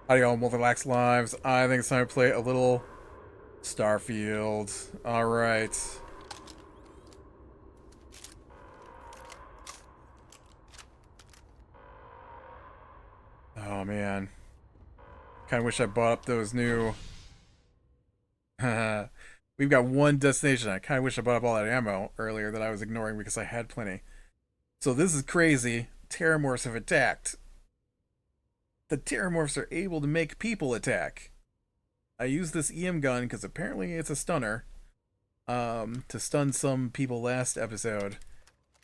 Audio Multilax Lives. I think it's time to play a little Starfield. Alright. Oh man. Kinda wish I bought up those new... We've got one destination. I kinda wish I bought up all that ammo earlier that I was ignoring because I had plenty. So this is crazy. Terramorphs have attacked. The Terramorphs are able to make people attack. I used this EM gun because apparently it's a stunner to stun some people last episode.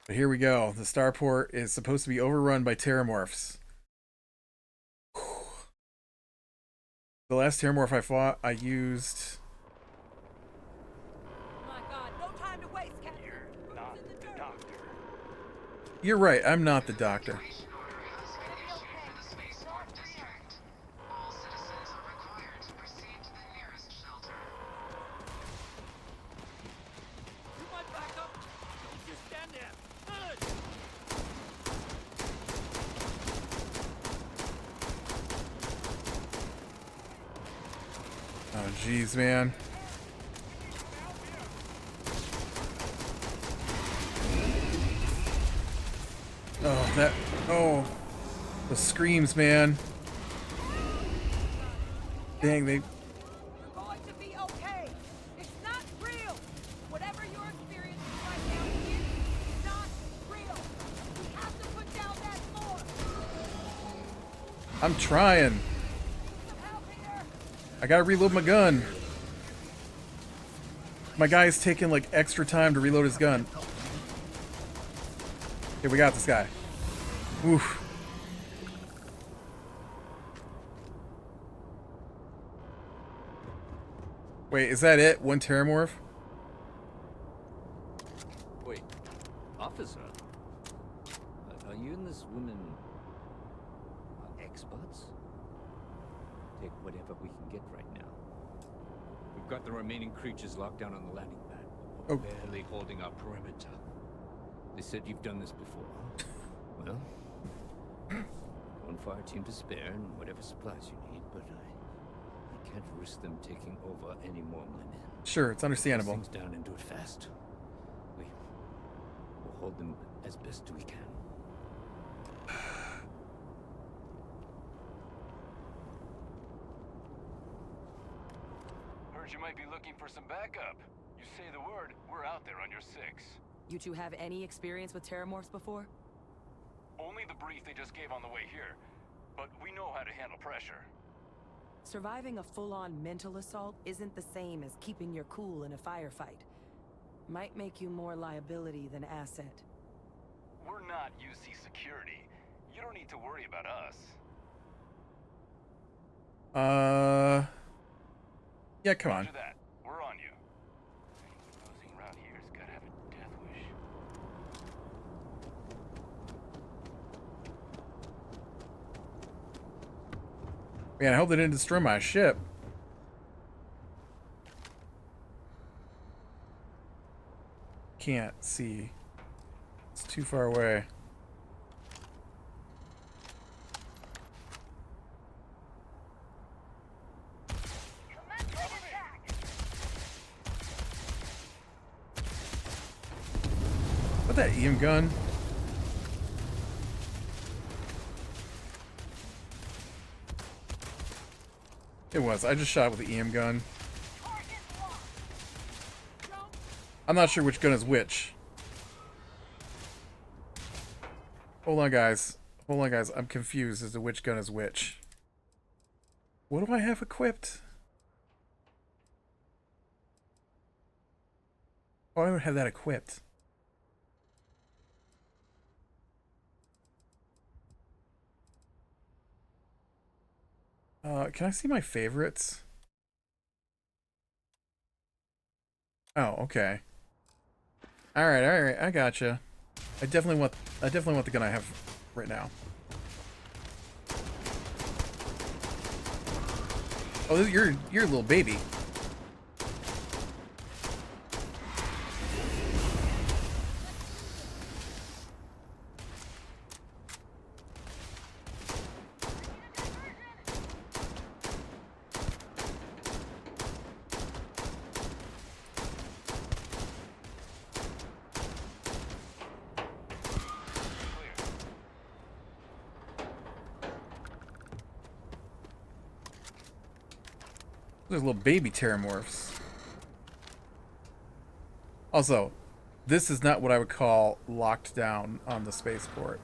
But here we go. The Starport is supposed to be overrun by Terramorphs. The last Terramorph I fought, I used... Oh my God, no time to waste, Captain. You're not the doctor. You're right, I'm not the doctor. You might back up. Don't just stand there. Good. Oh, jeez, man. Oh, that... Oh. The screams, man. Dang, they... You're going to be okay. It's not real. Whatever you're experiencing right now is not real. We have to put down that floor. I'm trying. Some help here. I gotta reload my gun. My guy's taking, like, extra time to reload his gun. Okay, we got this guy. Oof. Wait, is that it? One Terramorph? Wait, officer? Are you and this woman experts? Take whatever we can get right now. We've got the remaining creatures locked down on the landing pad. We're barely holding our perimeter. They said you've done this before. Well, one fire team to spare and whatever supplies you need, but I can't risk them taking over any more of my men. Sure, it's understandable. Things down and do it fast. We'll hold them as best we can. Heard you might be looking for some backup. You say the word, we're out there on your six. You two have any experience with Terramorphs before? Only the brief they just gave on the way here, but we know how to handle pressure. Surviving a full-on mental assault isn't the same as keeping your cool in a firefight. Might make you more liability than asset. We're not UC security. You don't need to worry about us. Yeah, come on. Roger that. We're on you. Anyone nosing around here has got to have a death wish. Man, I hope they didn't destroy my ship. Can't see. It's too far away. What that EM gun? It was. I just shot with the EM gun. I'm not sure which gun is which. Hold on, guys. Hold on, guys. I'm confused as to which gun is which. What do I have equipped? Oh, I don't have that equipped. Can I see my favorites? Oh, okay. All right, I gotcha. I definitely want the gun I have right now. Oh, you're a little baby. There's little baby terramorphs. Also, this is not what I would call locked down on the spaceport.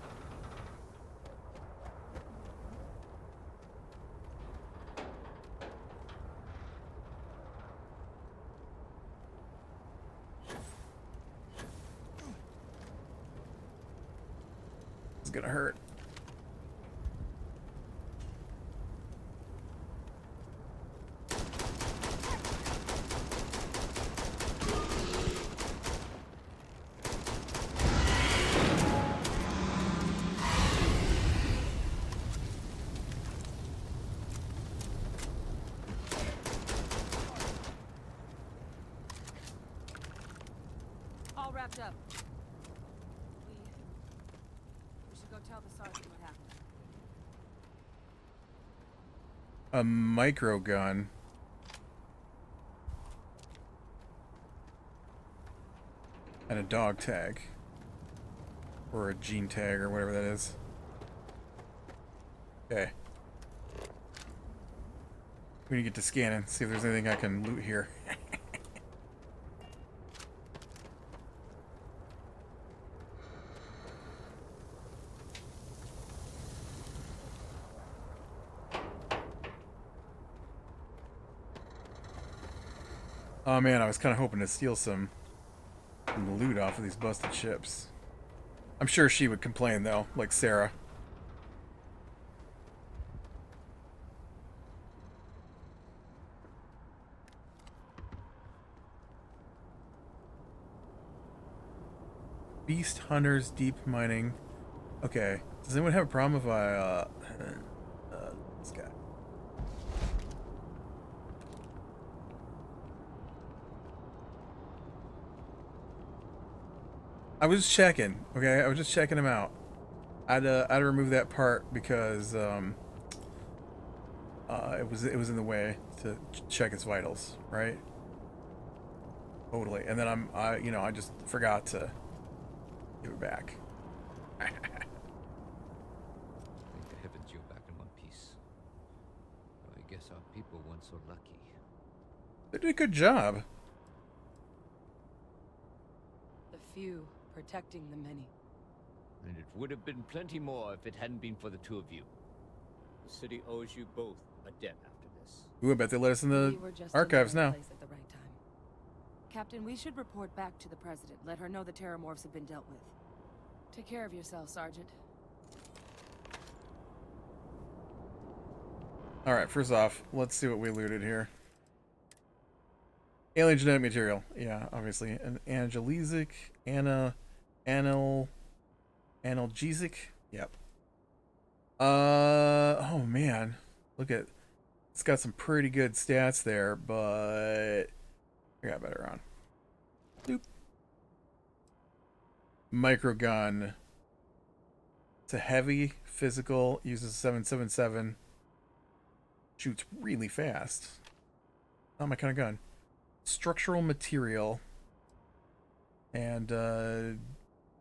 It's gonna hurt. All wrapped up. We should go tell the sergeant what happened. A micro gun. And a dog tag. Or a gene tag, or whatever that is. Okay. We need to get to scanning, see if there's anything I can loot here. Oh man, I was kind of hoping to steal some loot off of these busted ships. I'm sure she would complain though, like Sarah. Beast Hunters Deep Mining. Okay. Does anyone have a problem if I, this guy. I was just checking, okay? I was just checking him out. I'd remove that part because, it was in the way to check his vitals, right? Totally. And then I just forgot to give it back. Thank the heavens you're back in one piece. I guess our people weren't so lucky. They did a good job. The few protecting the many. And it would have been plenty more if it hadn't been for the two of you. The city owes you both a debt after this. Ooh, I bet they let us in the We were just archives in the right now. place at the right time. Captain, we should report back to the president. Let her know the terramorphs have been dealt with. Take care of yourself, Sergeant. Alright, first off, let's see what we looted here. Alien genetic material. Yeah, obviously. An analgesic. Yep. Oh man. Look at, it's got some pretty good stats there, but I got better on. Boop. Microgun. It's a heavy physical, uses 777. Shoots really fast. Not my kind of gun. Structural material. And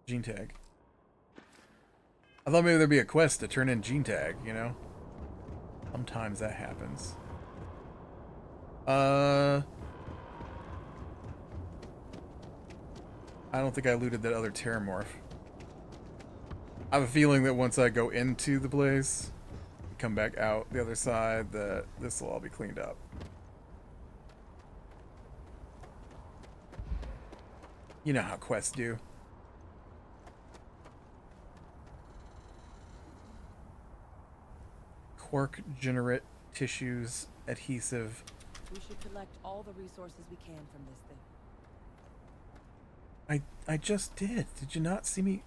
gene tag. I thought maybe there'd be a quest to turn in gene tag, you know? Sometimes that happens. I don't think I looted that other terramorph. I have a feeling that once I go into the place, come back out the other side, that this will all be cleaned up. You know how quests do. Quark generate tissues adhesive. We should collect all the resources we can from this thing. I just did. Did you not see me?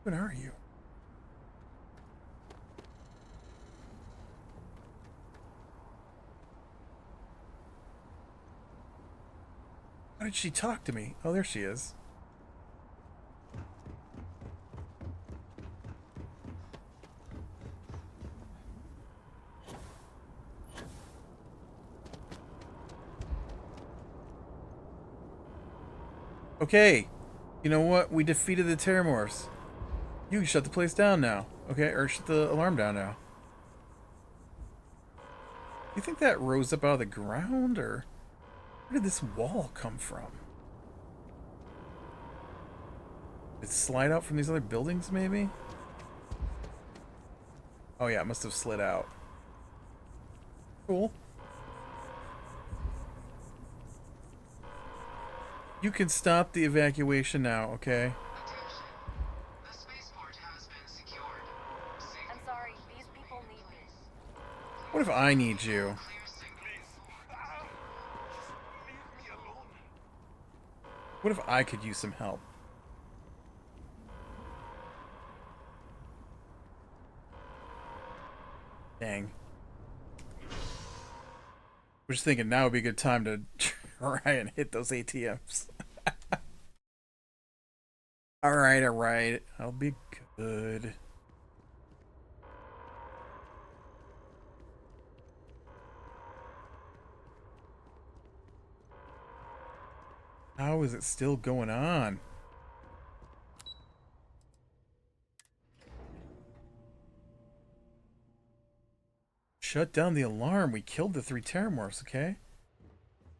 What are you? How did she talk to me? Oh, there she is. Okay. You know what? We defeated the Terramorphs. You can shut the place down now. Okay, or shut the alarm down now. You think that rose up out of the ground, or where did this wall come from? Did it slide out from these other buildings, maybe? Oh yeah, it must have slid out. Cool. You can stop the evacuation now, okay? Attention. The spaceport has been secured. I'm sorry, these people need me. What if I need you? Clear signal. Leave me alone. What if I could use some help? Dang. We're just thinking now would be a good time to try and hit those ATMs. Alright. I'll be good. How is it still going on? Shut down the alarm. We killed the 3 Terramorphs, okay?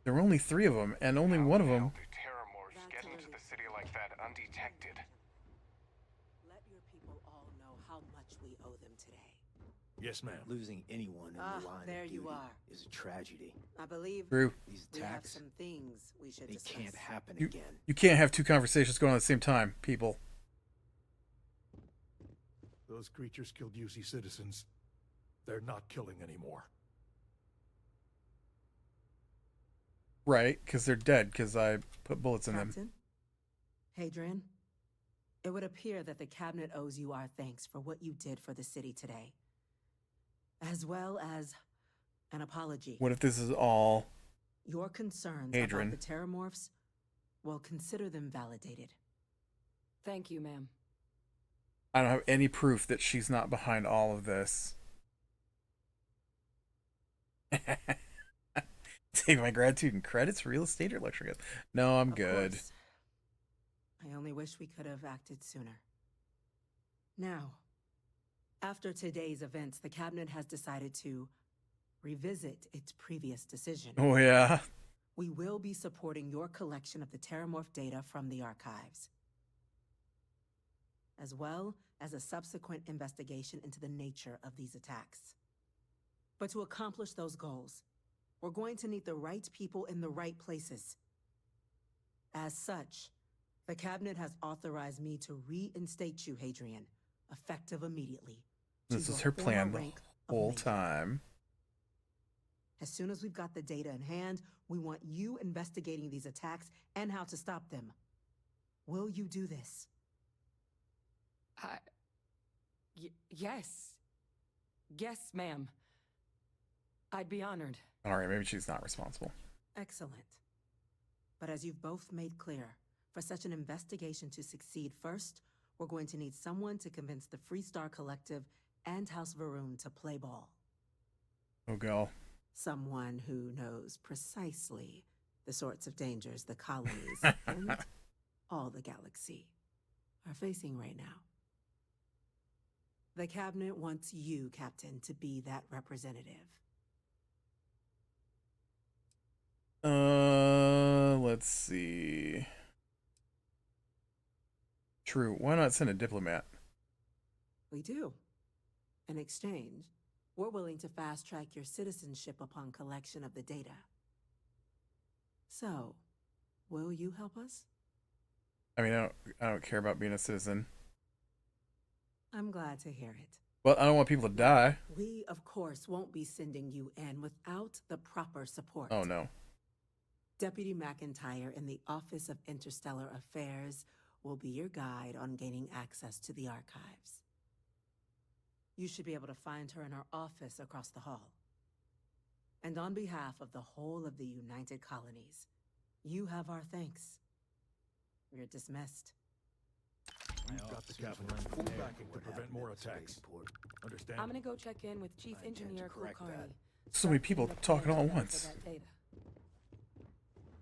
There were only 3 of them, and only one of them. How do Terramorphs get into the city like that undetected? Let your people all know how much we owe them today. Yes, ma'am. Losing anyone in Ah, the line there of you duty are. is a tragedy. I believe True. These we have attacks, some things we should they discuss. can't happen You, again. you can't have 2 conversations going on at the same time, people. Those creatures killed UC citizens. They're not killing anymore. Right, because they're dead, because I put bullets in them. Captain, Hadrian, it would appear that the cabinet owes you our thanks for what you did for the city today, as well as an apology. What if this is all... Your concerns Hadrian. about the Terramorphs, well, consider them validated. Thank you, ma'am. I don't have any proof that she's not behind all of this. Take my gratitude and credits for real estate or luxury goods. No, I'm Of good. course. I only wish we could have acted sooner. Now, after today's events, the cabinet has decided to revisit its previous decision. Oh yeah. We will be supporting your collection of the Terramorph data from the archives, as well as a subsequent investigation into the nature of these attacks. But to accomplish those goals, we're going to need the right people in the right places. As such, the cabinet has authorized me to reinstate you, Hadrian, effective immediately. to This is your her plan former the rank of whole major. time. As soon as we've got the data in hand, we want you investigating these attacks and how to stop them. Will you do this? Yes. Yes, ma'am. I'd be honored. Alright, maybe she's not responsible. Excellent. But as you've both made clear, for such an investigation to succeed first, we're going to need someone to convince the Free Star Collective and House Varun to play ball. Oh, go. Someone who knows precisely the sorts of dangers the colonies and all the galaxy are facing right now. The cabinet wants you, Captain, to be that representative. Let's see. True. Why not send a diplomat? We do. In exchange, we're willing to fast-track your citizenship upon collection of the data. So, will you help us? I mean, I don't care about being a citizen. I'm glad to hear it. Well, I don't want people to die. We, of course, won't be sending you in without the proper support. Oh, no. Deputy McIntyre in the Office of Interstellar Affairs will be your guide on gaining access to the archives. You should be able to find her in her office across the hall. And on behalf of the whole of the United Colonies, you have our thanks. You're dismissed. We've got the cabinet full backing to prevent more attacks. Understand? I'm gonna go check in with Chief I intend to Engineer correct Kulkarni. that. So many people talking all at once.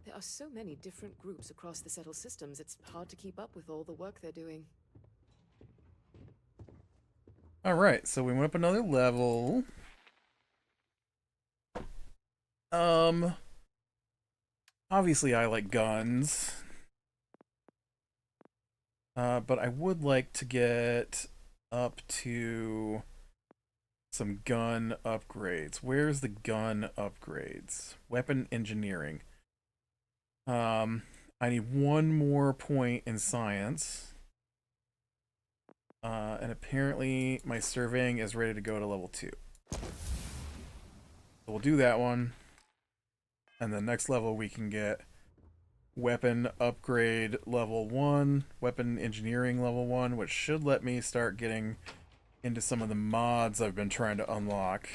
There are so many different groups across the settled systems, it's hard to keep up with all the work they're doing. Alright, so we went up another level. Um, obviously I like guns. But I would like to get up to some gun upgrades. Where's the gun upgrades? Weapon engineering. I need one more point in science. And apparently my surveying is ready to go to level 2. So we'll do that one. And the next level we can get weapon upgrade level 1, weapon engineering level 1, which should let me start getting into some of the mods I've been trying to unlock.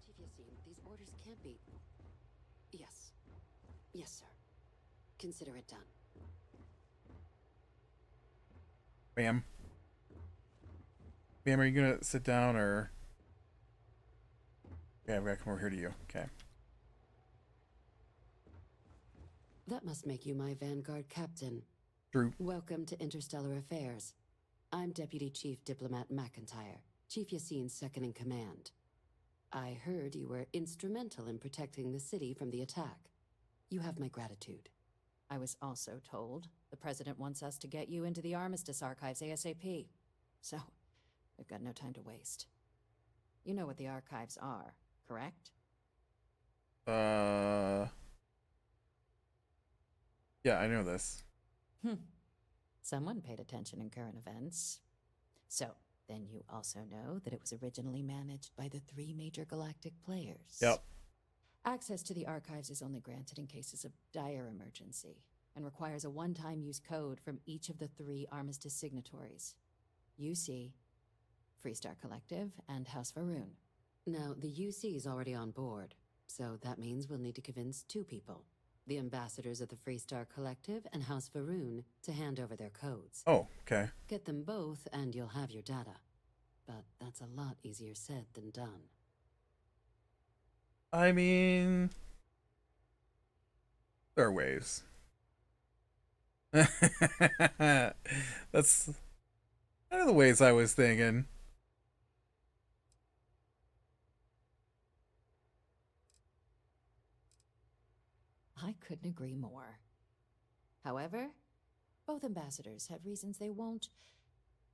Chief Yassine, these orders can't be... Yes. Yes, sir. Consider it done. Bam. Bam, are you gonna sit down or... Okay, I've got to come over here to you. Okay. That must make you my Vanguard captain. True. Welcome to Interstellar Affairs. I'm Deputy Chief Diplomat McIntyre, Chief Yassine's second in command. I heard you were instrumental in protecting the city from the attack. You have my gratitude. I was also told the President wants us to get you into the Armistice Archives ASAP. So, we've got no time to waste. You know what the archives are, correct? Yeah, I know this. Someone paid attention in current events. So, then you also know that it was originally managed by the 3 major galactic players. Yep. Access to the archives is only granted in cases of dire emergency and requires a one-time use code from each of the 3 Armistice signatories. UC, Freestar Collective, and House Varoon. Now, the UC is already on board, so that means we'll need to convince 2 people. The ambassadors of the Freestar Collective and House Varoon to hand over their codes. Oh, okay. Get them both and you'll have your data. But that's a lot easier said than done. I mean... there are ways. That's kind of the ways I was thinking. I couldn't agree more. However, both ambassadors have reasons they won't,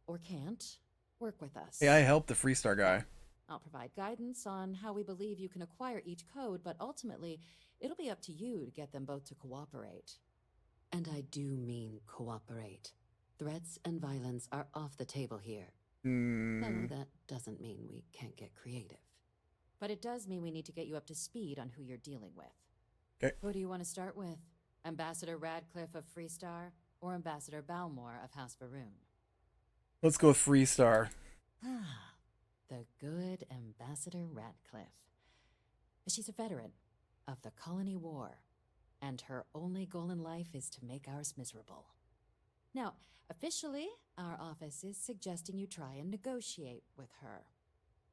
or can't, work with us. Hey, I helped the Freestar guy. I'll provide guidance on how we believe you can acquire each code, but ultimately, it'll be up to you to get them both to cooperate. And I do mean cooperate. Threats and violence are off the table here. Though that doesn't mean we can't get creative. But it does mean we need to get you up to speed on who you're dealing with. Okay. Who do you want to start with? Ambassador Radcliffe of Freestar, or Ambassador Balmore of House Varoon? Let's go with Freestar. The good Ambassador Radcliffe. She's a veteran of the Colony War, and her only goal in life is to make ours miserable. Now, officially, our office is suggesting you try and negotiate with her.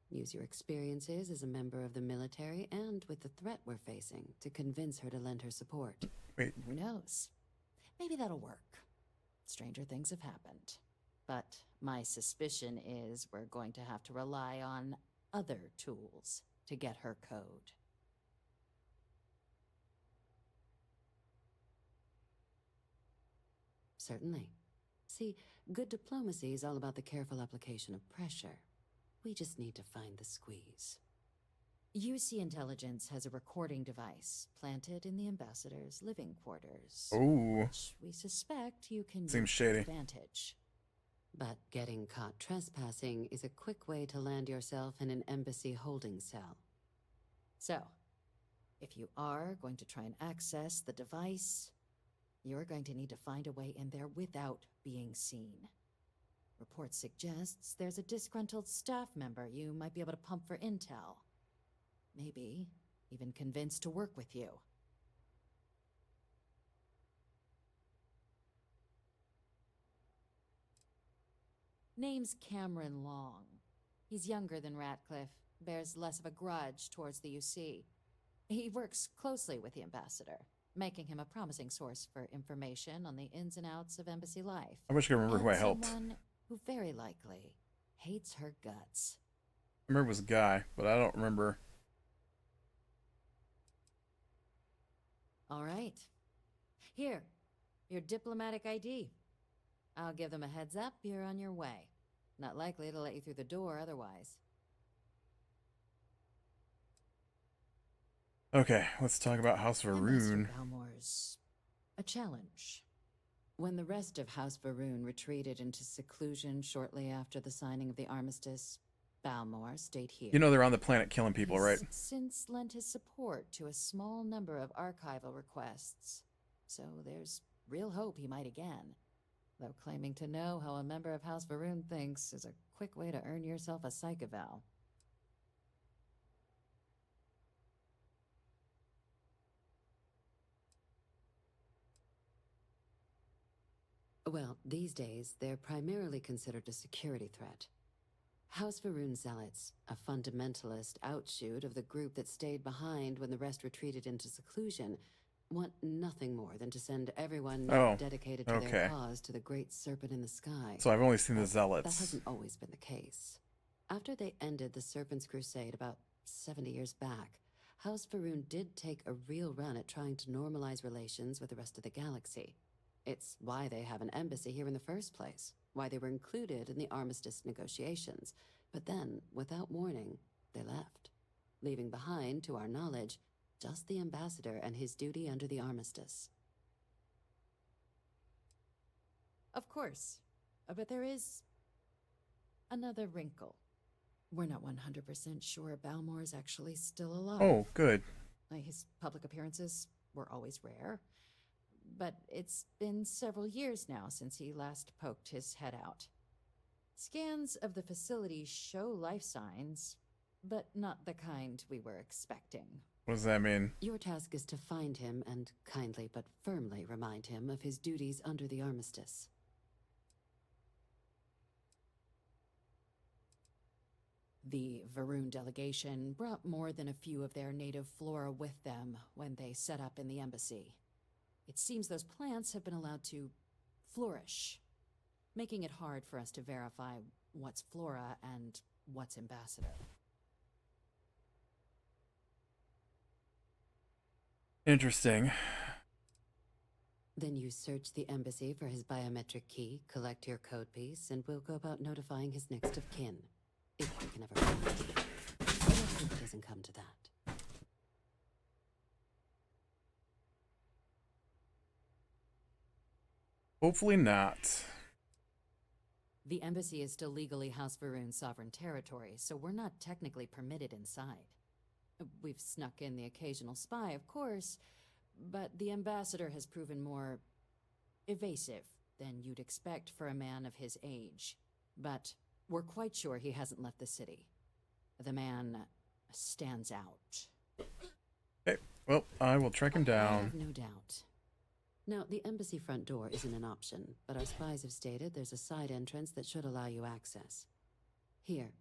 Use your experiences as a member of the military and with the threat we're facing to convince her to lend her support. Wait. Who knows? Maybe that'll work. Stranger things have happened. But my suspicion is we're going to have to rely on other tools to get her code. Certainly. See, good diplomacy is all about the careful application of pressure. We just need to find the squeeze. UC Intelligence has a recording device planted in the ambassador's living quarters. Ooh. Which we suspect you can Seems use to shady. advantage. But getting caught trespassing is a quick way to land yourself in an embassy holding cell. So, if you are going to try and access the device, you're going to need to find a way in there without being seen. Report suggests there's a disgruntled staff member you might be able to pump for intel. Maybe even convince to work with you. Name's Cameron Long. He's younger than Ratcliffe, bears less of a grudge towards the UC. He works closely with the ambassador. making him a promising source for information on the ins and outs of embassy life. I wish I could remember who I helped. Someone who very likely hates her guts. I remember it was a guy, but I don't remember. All right. Here, your diplomatic ID. I'll give them a heads up, you're on your way. Not likely to let you through the door otherwise. Okay, let's talk about House Varoon. Balmor's a challenge. When the rest of House Varoon retreated into seclusion shortly after the signing of the armistice, Balmor stayed here. You know they're on the planet killing people, right? He's since lent his support to a small number of archival requests, so there's real hope he might again. Though claiming to know how a member of House Varoon thinks is a quick way to earn yourself a psych eval. Well, these days, they're primarily considered a security threat. House Varoon Zealots, a fundamentalist outshoot of the group that stayed behind when the rest retreated into seclusion, want nothing more than to send everyone dedicated to their cause to the great serpent in the sky. So I've only seen the Zealots. That hasn't always been the case. After they ended the Serpent's Crusade about 70 years back, House Varoon did take a real run at trying to normalize relations with the rest of the galaxy. It's why they have an embassy here in the first place, why they were included in the armistice negotiations. But then, without warning, they left, leaving behind, to our knowledge, just the ambassador and his duty under the armistice. Of course, but there is another wrinkle. We're not 100% sure Balmor is actually still alive. Oh, good. His public appearances were always rare, but it's been several years now since he last poked his head out. Scans of the facility show life signs, but not the kind we were expecting. What does that mean? Your task is to find him and kindly but firmly remind him of his duties under the armistice. The Varoon delegation brought more than a few of their native flora with them when they set up in the embassy. It seems those plants have been allowed to flourish, making it hard for us to verify what's flora and what's ambassador. Interesting. Then you search the embassy for his biometric key, collect your code piece, and we'll go about notifying his next of kin. If we can ever find it. I don't think it doesn't come to that. Hopefully not. The embassy is still legally House Varoon's sovereign territory, so we're not technically permitted inside. We've snuck in the occasional spy, of course, but the ambassador has proven more evasive than you'd expect for a man of his age. But we're quite sure he hasn't left the city. The man stands out. Okay, well, I will track him I down. have no doubt. Now, the embassy front door isn't an option, but our spies have stated there's a side entrance that should allow you access. Here,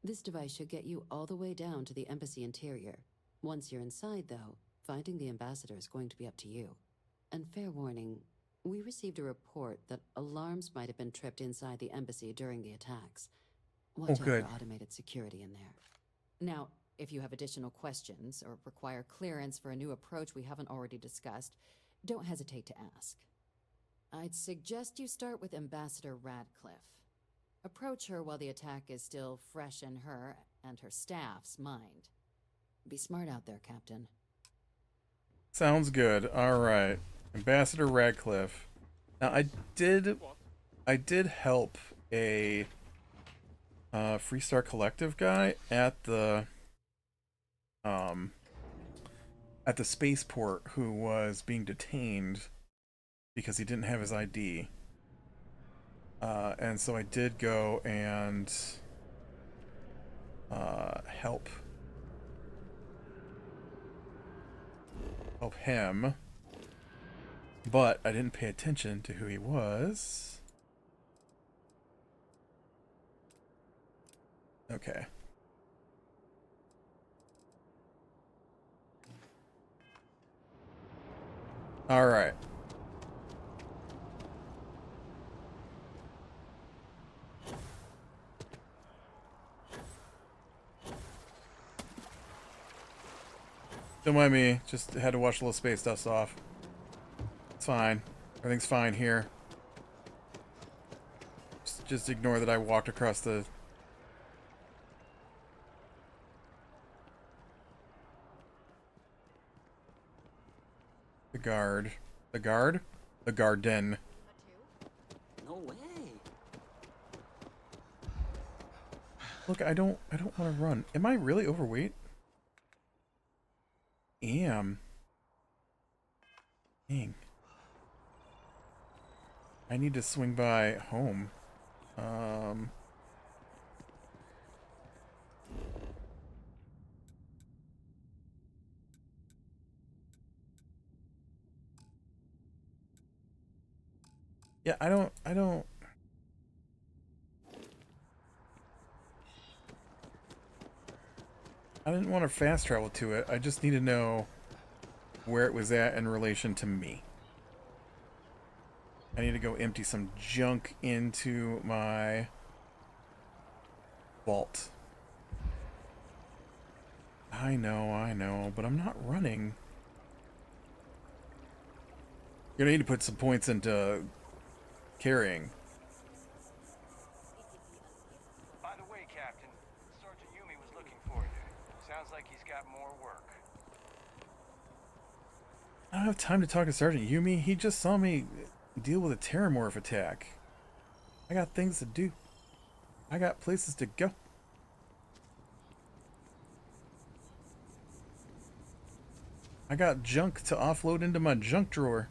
this device should get you all the way down to the embassy interior. Once you're inside, though, finding the ambassador is going to be up to you. And fair warning, we received a report that alarms might have been tripped inside the embassy during the attacks. Watch out for automated security in there. Now, if you have additional questions or require clearance for a new approach we haven't already discussed, don't hesitate to ask. I'd suggest you start with Ambassador Radcliffe. Approach her while the attack is still fresh in her and her staff's mind. Be smart out there, Captain. Sounds good. All right, Ambassador Radcliffe. Now, I did help a Freestar Collective guy at the spaceport who was being detained because he didn't have his ID. And so I did go and help him, but I didn't pay attention to who he was. Okay. All right. Don't mind me. Just had to wash a little space dust off. It's fine. Everything's fine here. Just ignore that I walked across the... The guard. The guard? The garden. No way. Look, I don't want to run. Am I really overweight? Am. Dang. I need to swing by home. Yeah, I don't I didn't want to fast travel to it. I just need to know where it was at in relation to me. I need to go empty some junk into my vault. I know, but I'm not running. You're gonna need to put some points into carrying. By the way, Captain, Sergeant Yumi was looking for you. Sounds like he's got more work. I don't have time to talk to Sergeant Yumi. He just saw me deal with a Terramorph attack. I got things to do. I got places to go. I got junk to offload into my junk drawer.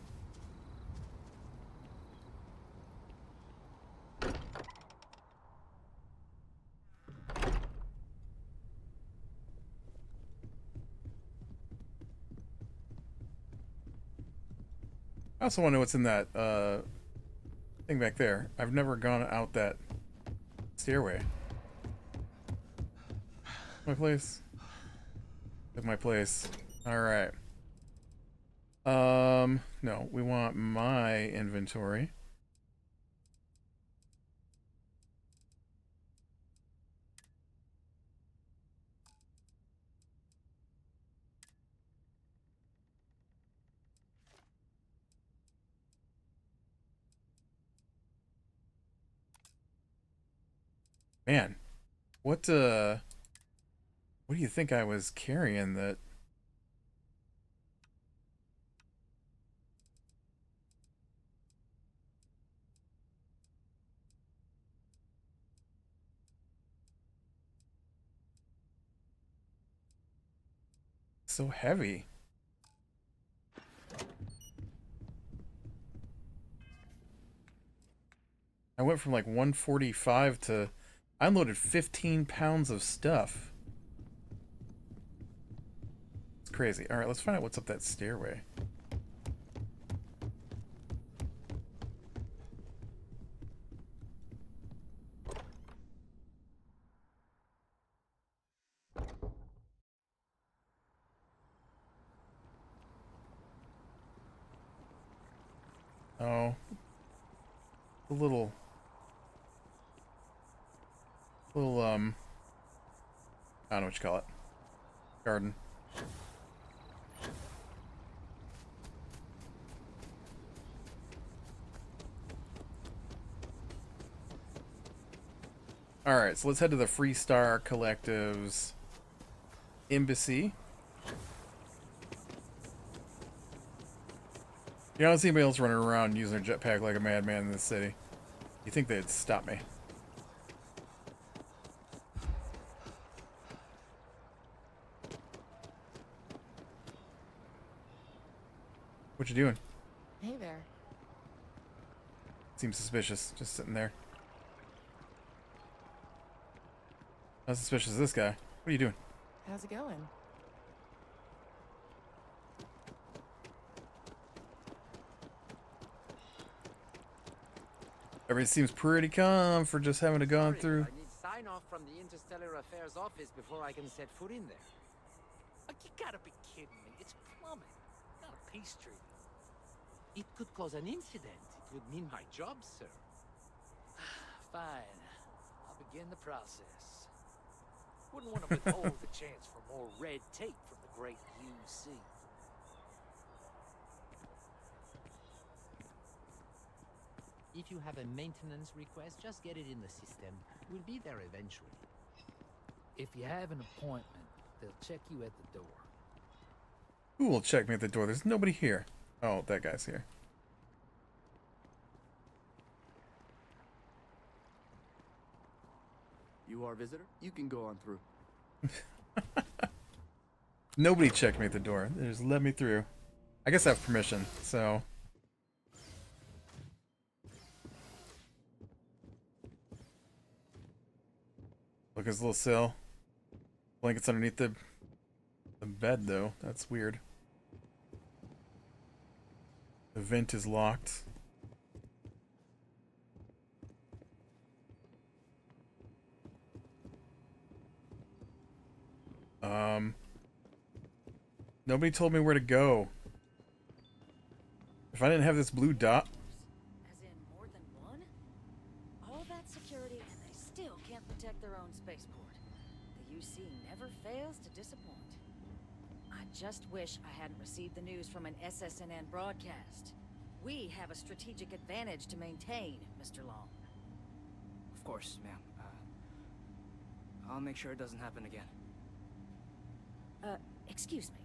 I also want to know what's in that thing back there. I've never gone out that stairway. My place. At my place. Alright. No, we want my inventory. Man, what do you think I was carrying that? So heavy. I went from like 145 to... I unloaded 15 pounds of stuff. It's crazy. Alright, let's find out what's up that stairway. Oh. A little, I don't know what you call it. Garden. Alright, so let's head to the Free Star Collective's embassy. You don't see anybody else running around using their jetpack like a madman in this city. You think they'd stop me? What you doing? Hey there. Seems suspicious, just sitting there. How suspicious is this guy? What are you doing? How's it going? Everybody seems pretty calm for just having to gone through. I need sign-off from the Interstellar Affairs office before I can set foot in there. You gotta be kidding me. It's plumbing, not a peace treaty. It could cause an incident. It would mean my job, sir. Fine. I'll begin the process. Wouldn't want to withhold the chance for more red tape from the great UC. If you have a maintenance request, just get it in the system. We'll be there eventually. If you have an appointment, they'll check you at the door. Who will check me at the door? There's nobody here. Oh, that guy's here. You are a visitor? You can go on through. Nobody checked me at the door. They just let me through. I guess I have permission, so... Look at his little cell. Blankets underneath the bed, though. That's weird. The vent is locked. Nobody told me where to go. If I didn't have this blue dot... As in more than one? All that security and they still can't protect their own spaceport. The UC never fails to disappoint. I just wish I hadn't received the news from an SSNN broadcast. We have a strategic advantage to maintain, Mr. Long. Of course, ma'am. I'll make sure it doesn't happen again. Excuse me.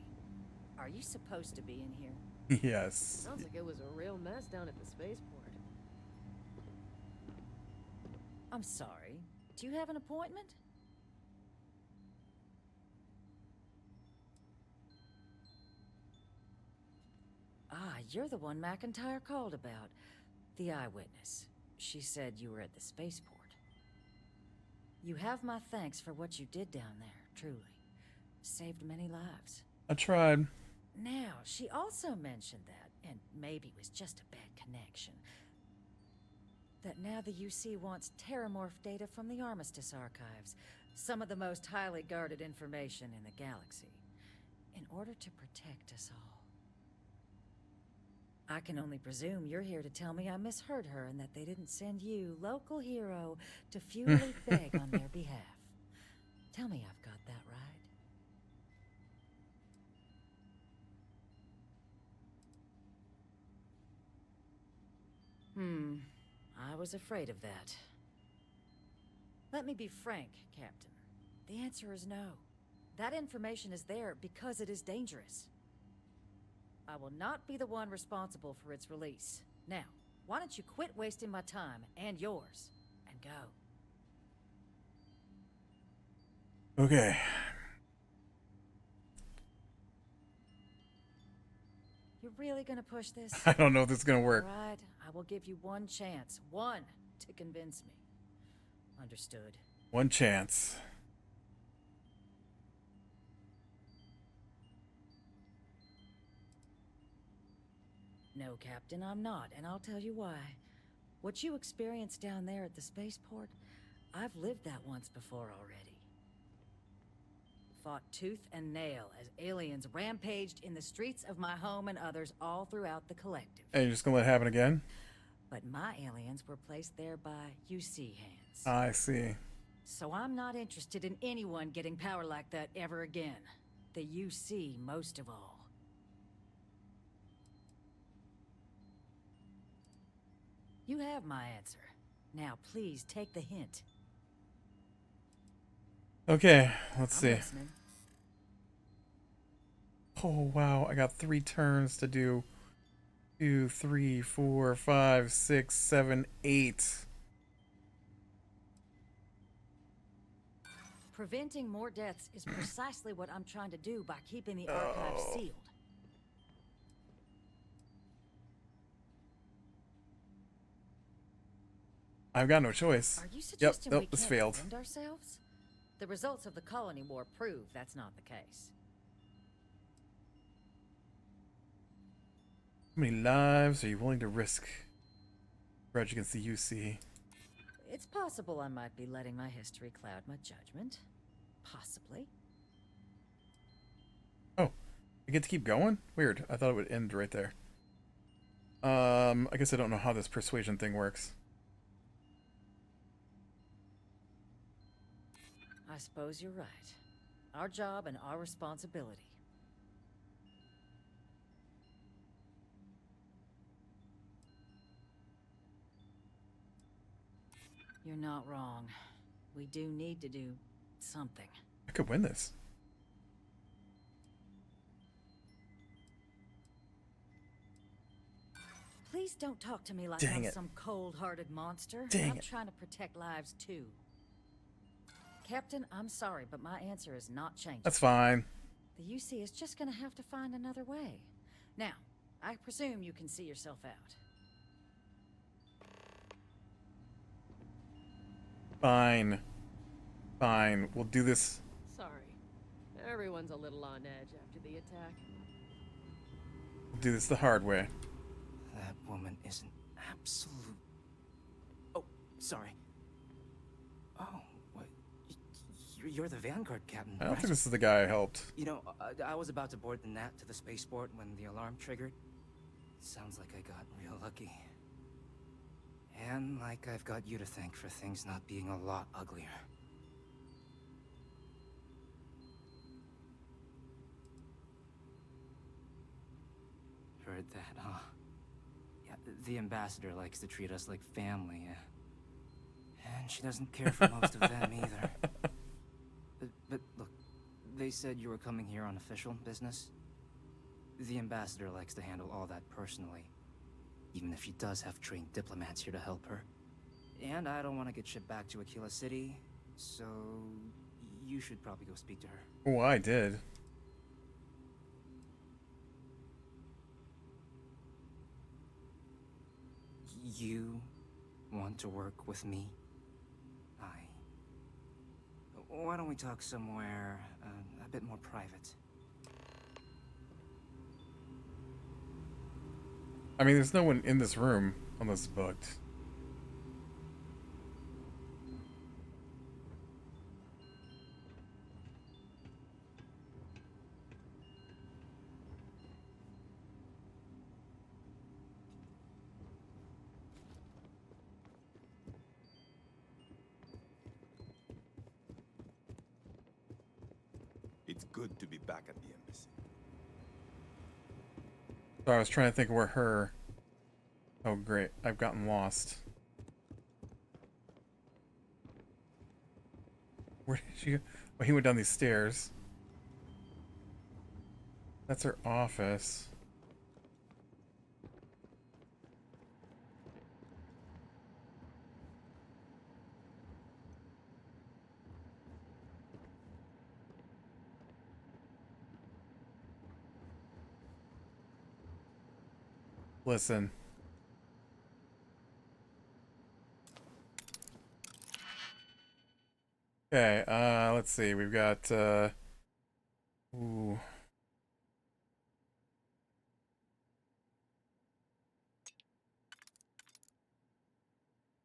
Are you supposed to be in here? Yes. Sounds like it was a real mess down at the spaceport. I'm sorry. Do you have an appointment? Ah, you're the one McIntyre called about. The eyewitness. She said you were at the spaceport. You have my thanks for what you did down there, truly. Saved many lives. I tried. Now, she also mentioned that, and maybe it was just a bad connection, that now the UC wants Terramorph data from the Armistice archives, some of the most highly guarded information in the galaxy, in order to protect us all. I can only presume you're here to tell me I misheard her and that they didn't send you, local hero, to futilely beg on their behalf. Tell me I've got that right. I was afraid of that. Let me be frank, Captain. The answer is no. That information is there because it is dangerous. I will not be the one responsible for its release. Now, why don't you quit wasting my time and yours, and go? Okay. You're really gonna push this? I don't know if this is gonna work. All right, I will give you one chance. One to convince me. Understood. One chance. No, Captain, I'm not, and I'll tell you why. What you experienced down there at the spaceport, I've lived that once before already. Fought tooth and nail as aliens rampaged in the streets of my home and others all throughout the collective. And you're just gonna let it happen again? But my aliens were placed there by UC hands. I see. So I'm not interested in anyone getting power like that ever again. The UC most of all. You have my answer. Now please take the hint. Okay, let's see. Listening. Oh wow, I got 3 turns to do 2, 3, 4, 5, 6, 7, 8. Preventing more deaths is precisely what I'm trying to do by keeping the archives sealed. I've got no choice. Are you suggesting we this can't failed. defend ourselves? The results of the colony war prove that's not the case. How many lives are you willing to risk? Grudge against the UC. It's possible I might be letting my history cloud my judgment. Possibly. Oh, I get to keep going? Weird. I thought it would end right there. I guess I don't know how this persuasion thing works. I suppose you're right. Our job and our responsibility. You're not wrong. We do need to do something. I could win this. Please don't talk to me like Dang I'm it. some cold-hearted monster. Dang I'm it. trying to protect lives too. Captain, I'm sorry, but my answer is not changing. That's fine. The UC is just gonna have to find another way. Now, I presume you can see yourself out. Fine. Fine. We'll do this. Sorry. Everyone's a little on edge after the attack. We'll do this the hard way. That woman is an absolute... Oh, sorry. Oh, what? You're the Vanguard captain, I don't right? think this is the guy I helped. You know, I was about to board the Nat to the spaceport when the alarm triggered. Sounds like I got real lucky. And like I've got you to thank for things not being a lot uglier. Heard that, huh? Yeah, the ambassador likes to treat us like family, and she doesn't care for most of them either. But look, they said you were coming here on official business. The ambassador likes to handle all that personally, even if she does have trained diplomats here to help her. And I don't want to get shipped back to Aquila City, so you should probably go speak to her. Oh, I did. You want to work with me? Why don't we talk somewhere a bit more private? I mean, there's no one in this room unless it's booked. It's good to be back at the embassy. So I was trying to think where her... Oh, great. I've gotten lost. Where did she go? Oh, he went down these stairs. That's her office. Listen. Okay, let's see. We've got, ooh.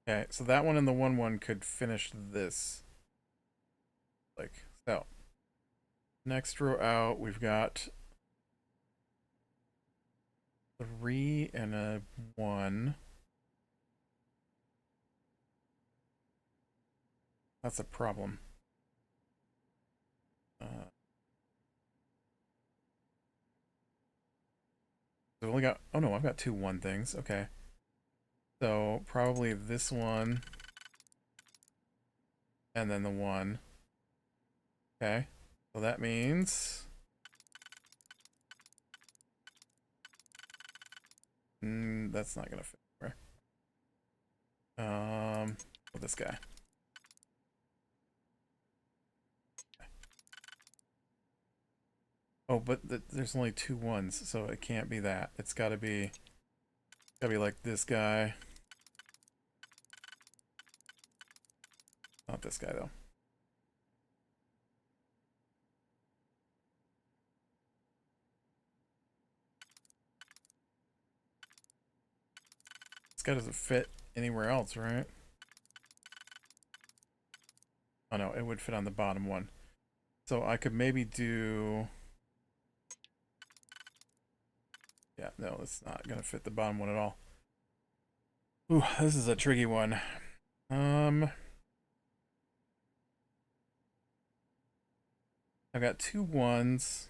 Okay, so that one and the 1-1 could finish this. Like, so. Next row out, we've got 3 and a 1. That's a problem. I've only got, oh no, I've got 2 1 things. Okay. So probably this one and then the 1. Okay. So that means that's not gonna fit. With this guy. Oh, but there's only 2 1s, so it can't be that. It's gotta be like this guy. Not this guy though. This guy doesn't fit anywhere else, right? Oh no, it would fit on the bottom one. So I could maybe do... Yeah, no, it's not gonna fit the bottom one at all. Ooh, this is a tricky one. I've got 2 1s.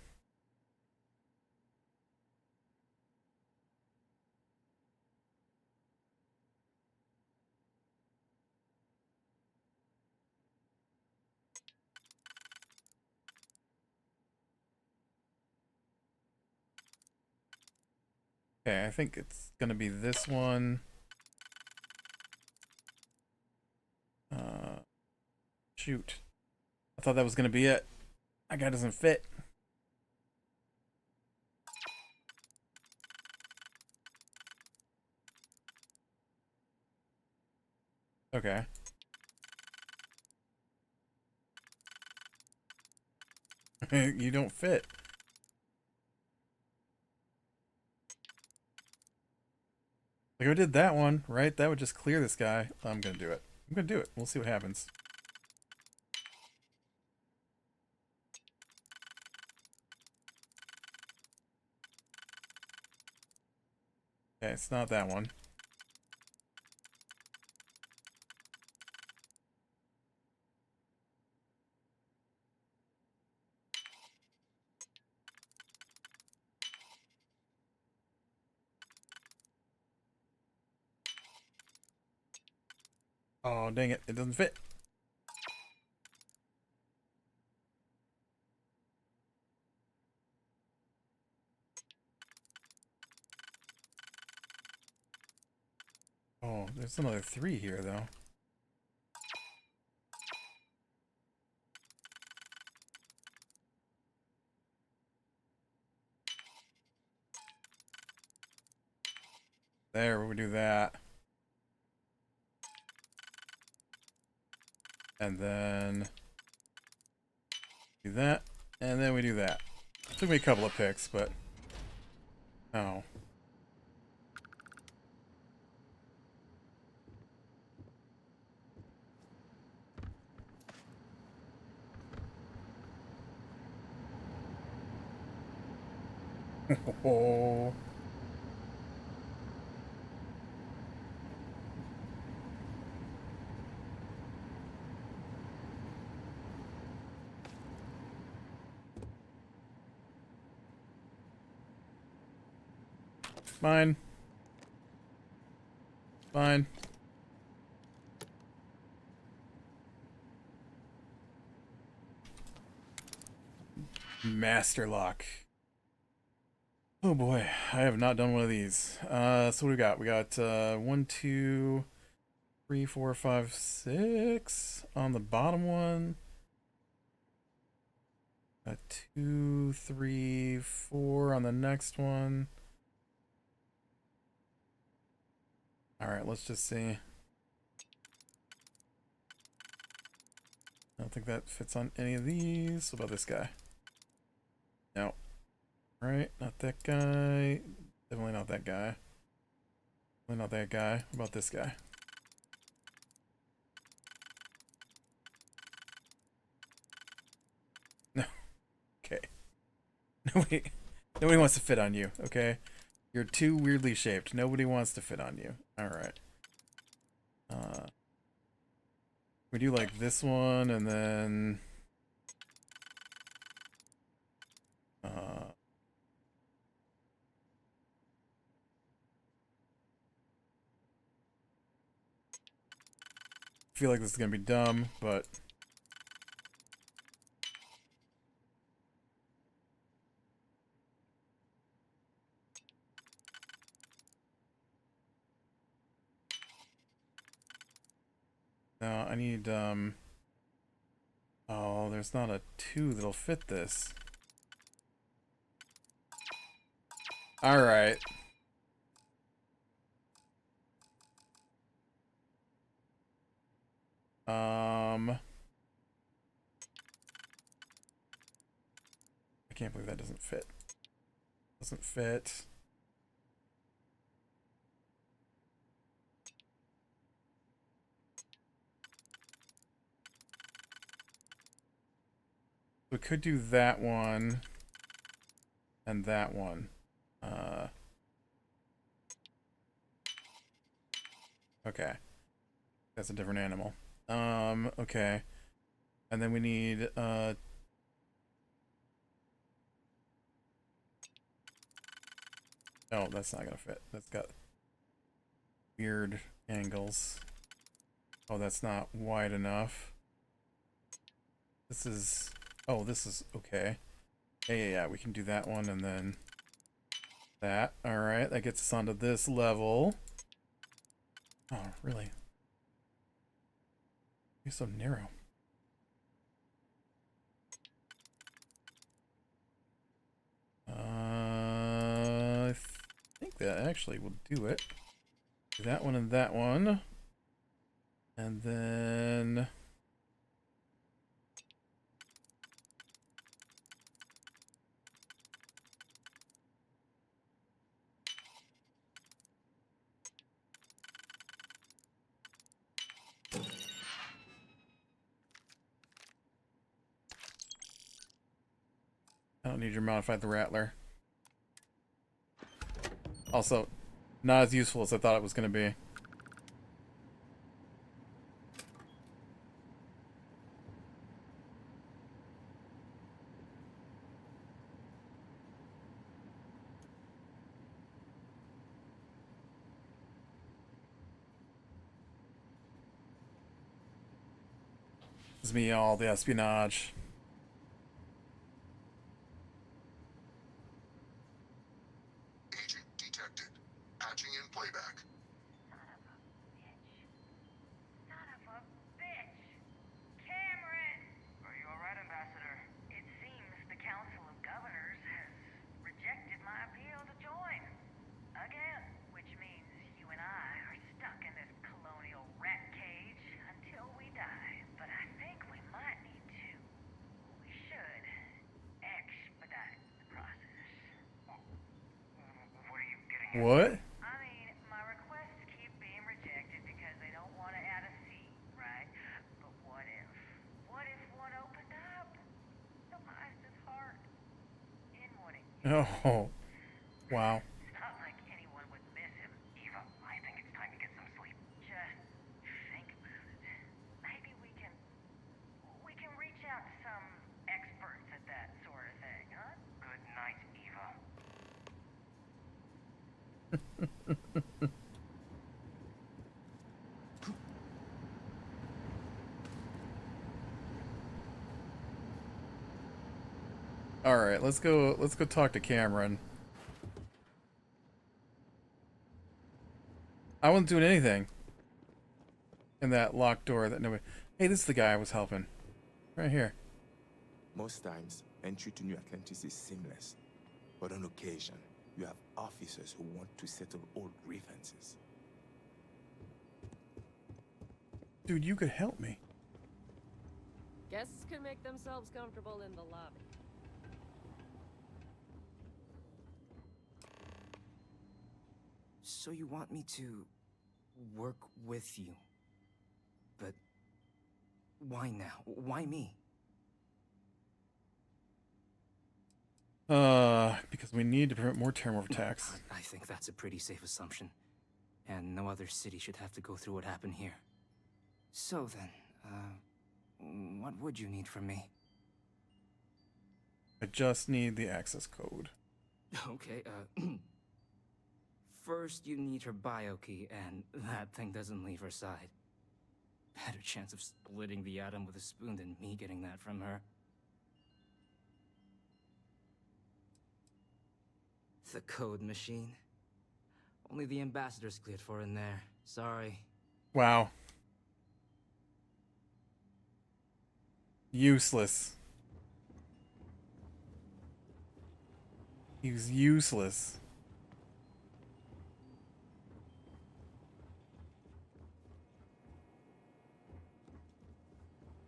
Okay, I think it's gonna be this one. Shoot. I thought that was gonna be it. That guy doesn't fit. Okay. You don't fit. Like, I did that one, right? That would just clear this guy. I'm gonna do it. I'm gonna do it. We'll see what happens. Okay, it's not that one. Oh, dang it. It doesn't fit. Oh, there's another 3 here, though. There, we do that. And then do that. And then we do that. Took me a couple of picks, but... Oh. Oh. Fine. Fine. Master lock. Oh boy, I have not done one of these. So what do we got? We got 1, 2, 3, 4, 5, 6 on the bottom one. 2, 3, 4 on the next one. Alright, let's just see. I don't think that fits on any of these. What about this guy? No. Right, not that guy. Definitely not that guy. Definitely not that guy. What about this guy? No. Okay. Nobody wants to fit on you, okay? You're too weirdly shaped. Nobody wants to fit on you. Alright. We do like this one, and then... I feel like this is gonna be dumb, but... No, I need, oh, there's not a 2 that'll fit this. Alright. I can't believe that doesn't fit. Doesn't fit. We could do that one and that one. Okay. That's a different animal. Okay. And then we need, oh, that's not gonna fit. That's got weird angles. Oh, that's not wide enough. This is, oh, this is okay. Yeah, we can do that one and then that. Alright, that gets us onto this level. Oh, really? You're so narrow. I think that actually will do it. Do that one and that one. And then... I don't need your modified the Rattler. Also, not as useful as I thought it was going to be. This is me, all the espionage. Agent detected. Patching in playback. Are you alright, Ambassador? It seems the Council of Governors has rejected my appeal to join. Again, which means you and I are stuck in this colonial rat cage until we die. But I think we might need to. We should expedite the process. What are you getting at? What? I mean, my requests keep being rejected because they don't want to add a seat, right? But what if? What if one opened up? The Meister's heart. In wanting you. Oh. Wow. It's not like anyone would miss him. Eva, I think it's time to get some sleep. Just think about it. Maybe we can reach out to some experts at that sort of thing, huh? Good night, Eva. All right, let's go talk to Cameron. I wasn't doing anything in that locked door that nobody... Hey, this is the guy I was helping. Right here. Most times, entry to New Atlantis is seamless. But on occasion, you have officers who want to settle old grievances. Dude, you could help me. Guests can make themselves comfortable in the lobby. So you want me to work with you? But why now? Why me? Because we need to prevent more Terramorph attacks. I think that's a pretty safe assumption. And no other city should have to go through what happened here. So then, what would you need from me? I just need the access code. Okay, first you need her bio key, and that thing doesn't leave her side. Better chance of splitting the atom with a spoon than me getting that from her. The code machine. Only the ambassador's cleared for in there. Sorry. Wow. Useless. He was useless.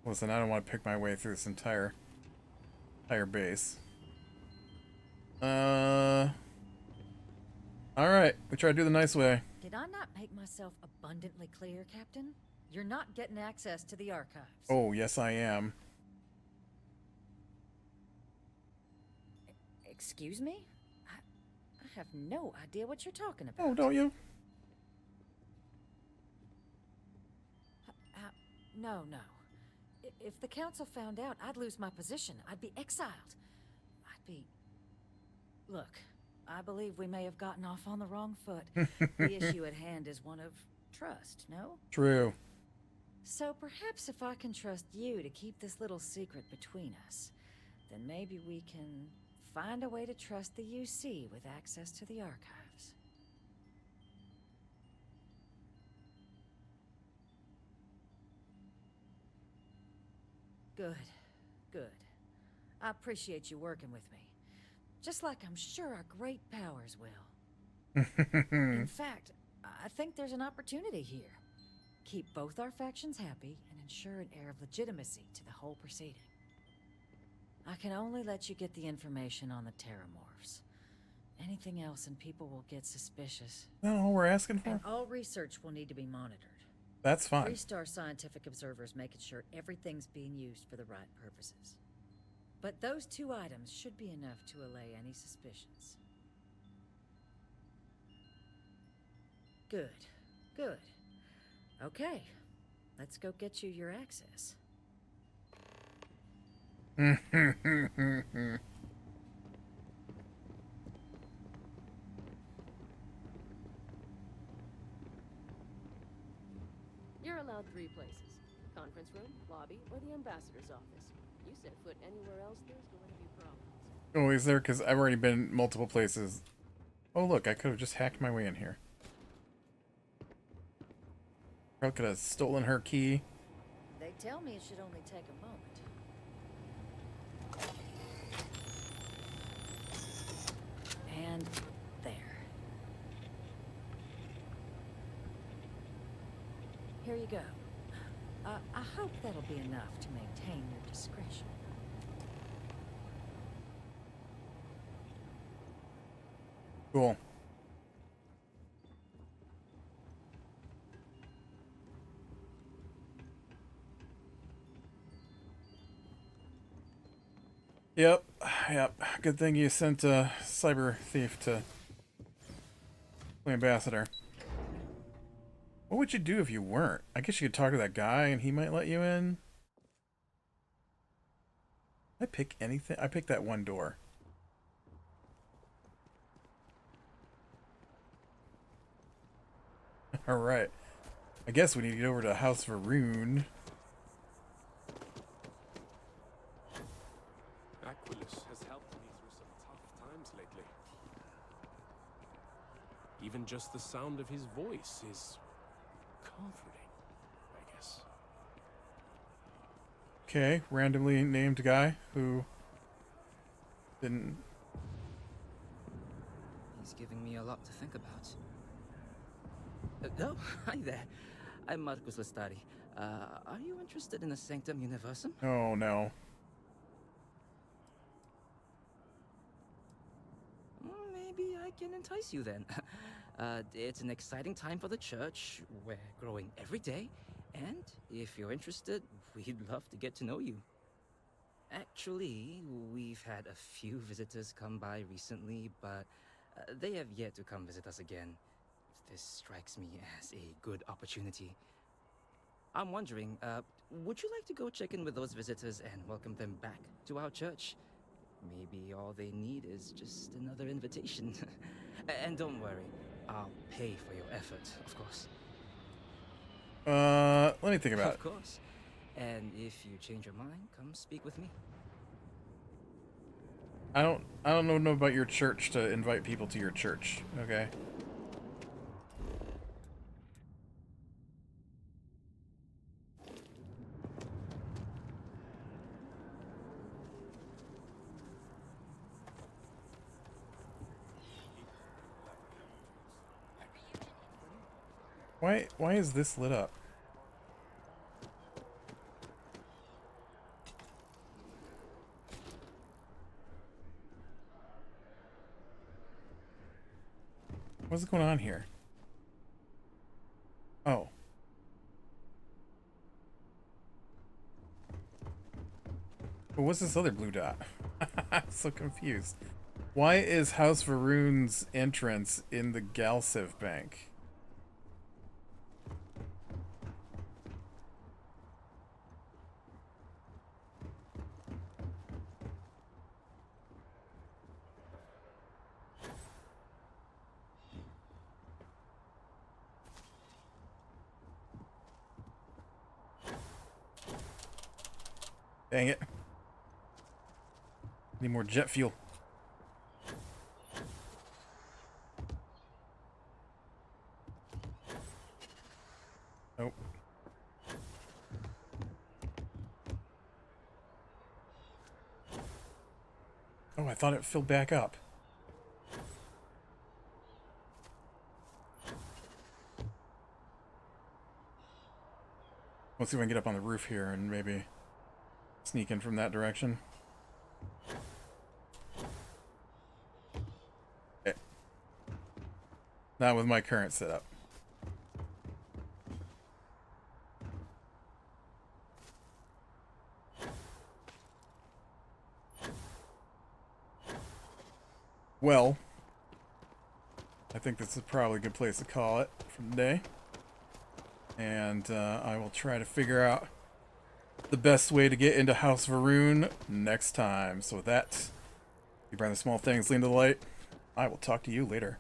Listen, I don't want to pick my way through this entire base. Alright, we try to do the nice way. Did I not make myself abundantly clear, Captain? You're not getting access to the archives. Oh, yes I am. Excuse me? I have no idea what you're talking about. Oh, don't you? No, no. If the council found out, I'd lose my position. I'd be exiled. I'd be... Look, I believe we may have gotten off on the wrong foot. The issue at hand is one of trust, no? True. So perhaps if I can trust you to keep this little secret between us, then maybe we can find a way to trust the UC with access to the archives. Good. Good. I appreciate you working with me. Just like I'm sure our great powers will. In fact, I think there's an opportunity here. Keep both our factions happy and ensure an air of legitimacy to the whole proceeding. I can only let you get the information on the Terramorphs. Anything else and people will get suspicious. That's all we're asking for? And all research will need to be monitored. That's fine. 3-star scientific observers making sure everything's being used for the right purposes. But those 2 items should be enough to allay any suspicions. Good. Good. Okay. Let's go get you your access. You're allowed 3 places. Conference room, lobby, or the ambassador's office. You set foot anywhere else, there's going to be problems. Oh, is there? Because I've already been multiple places. Oh, look, I could have just hacked my way in here. I could have stolen her key. They tell me it should only take a moment. And there. Here you go. I hope that'll be enough to maintain your discretion. Cool. Yep. Good thing you sent a cyber thief to the ambassador. What would you do if you weren't? I guess you could talk to that guy and he might let you in. Did I pick anything? I picked that one door. Alright. I guess we need to get over to House Varun. Aquilus has helped me through some tough times lately. Even just the sound of his voice is comforting, I guess. Okay, randomly named guy who didn't... He's giving me a lot to think about. Oh, hi there. I'm Marcus Lestari. Are you interested in the Sanctum Universum? Oh, no. Maybe I can entice you then. It's an exciting time for the church. We're growing every day. And if you're interested, we'd love to get to know you. Actually, we've had a few visitors come by recently, but they have yet to come visit us again. This strikes me as a good opportunity. I'm wondering, would you like to go check in with those visitors and welcome them back to our church? Maybe all they need is just another invitation. And don't worry, I'll pay for your effort, of course. Let me think about it. Of course. And if you change your mind, come speak with me. I don't know about your church to invite people to your church, okay? Why is this lit up? What's going on here? Oh. But what's this other blue dot? I'm so confused. Why is House Varun's entrance in the Galciv Bank? Dang it. Need more jet fuel. Nope. Oh, I thought it filled back up. Let's see if I can get up on the roof here and maybe sneak in from that direction. Okay. Not with my current setup. Well, I think this is probably a good place to call it for today. And I will try to figure out the best way to get into House Varun next time. So with that, you bring the small things lean to the light. I will talk to you later.